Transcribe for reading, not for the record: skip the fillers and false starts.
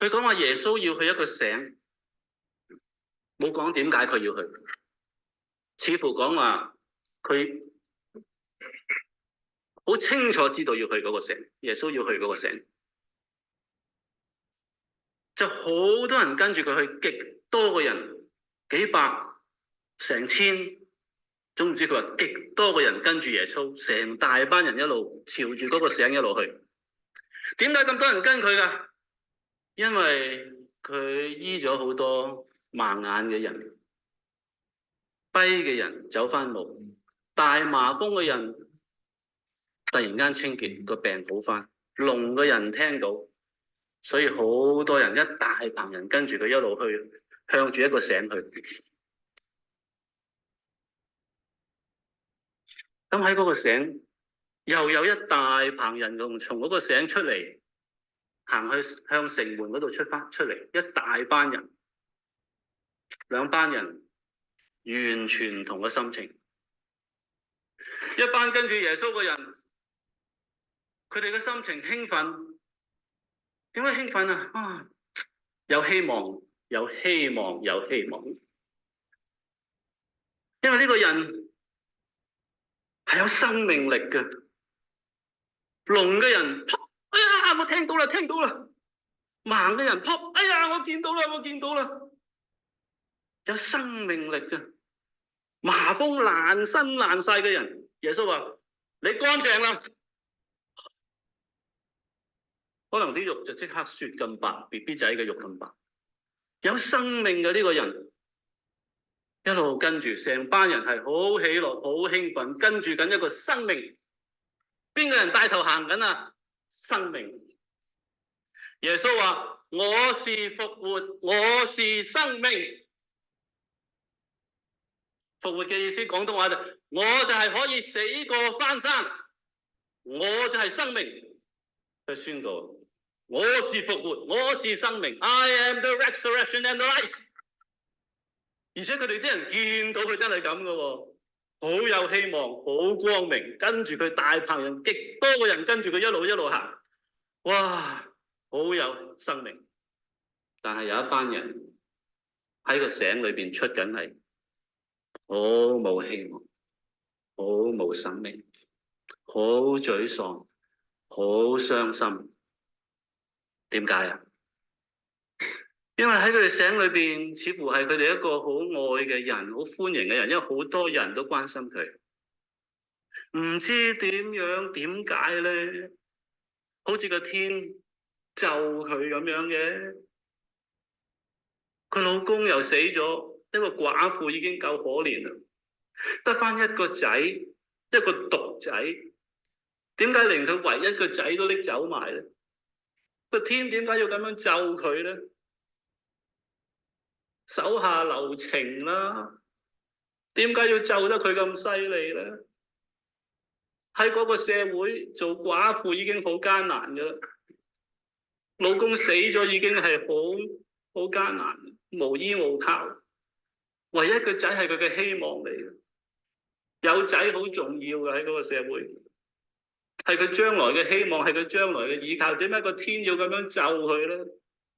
佢講話耶穌要去一個城，冇講點解佢要去，似乎講話佢好清楚知道要去嗰個城，耶穌要去嗰個城，就好多人跟住佢去，極多個人，幾百、成千，總唔知佢話極多個人跟住耶穌，成大班人一路朝住嗰個城一路去。點解咁多人跟佢㗎？因為佢醫咗好多盲眼嘅人、跛嘅人走返路，大麻風嘅人突然間清潔，個病好返，聾嘅人聽到，所以好多人一大棚人跟住佢一路去，向住一個城去。咁喺嗰個城又有一大棚人從嗰個城出嚟，行去向城門嗰度出嚟，一大班人，兩班人完全唔同嘅心情。一班跟住耶穌嘅人，佢哋嘅心情興奮。點解興奮啊？有希望，有希望，有希望。因為呢個人係有生命力嘅。聾嘅人，哎呀，我聽到啦，聽到啦。盲嘅人，哎呀，我見到啦，我見到啦。有生命力嘅。麻風爛身爛晒嘅人，耶穌話：你乾淨啦。可能啲肉就即刻雪咁白，BB 仔嘅肉咁白。有生命嘅呢個人，一路跟住成班人係好喜樂、好興奮，跟住緊一個生命。邊個人帶頭行緊啊？生命。耶穌話：我是復活，我是生命。復活嘅意思，廣東話我就係可以死過翻生，我就係生命。佢宣告：我是復活，我是生命。I am the resurrection and the life。而且佢哋啲人見到佢真係咁嘅喎，好有希望，好光明，跟住佢大棚人，極多個人跟住佢一路行，哇，好有生命。但係有一班人喺個城裏邊出緊嚟，好冇希望，好冇生命，好沮喪，好傷心。點解啊？因為喺佢哋城裏邊，似乎係佢哋一個好愛嘅人，好歡迎嘅人，因為好多人都關心佢。唔知點樣，點解咧？好似個天咒佢咁樣嘅。佢老公又死咗，一個寡婦已經夠可憐啦，得返一個仔，一個獨仔。點解連佢唯一個仔都拎走埋咧？個天點解要咁樣咒佢咧？手下留情啦，點解要咒得佢咁犀利咧？喺嗰個社會做寡婦已經好艱難㗎啦，老公死咗已經係好艱難，無依無靠，唯一個仔係佢嘅希望嚟嘅，有仔好重要嘅喺嗰個社會，係佢將來嘅希望，係佢將來嘅依靠。點解個天要咁樣咒佢咧？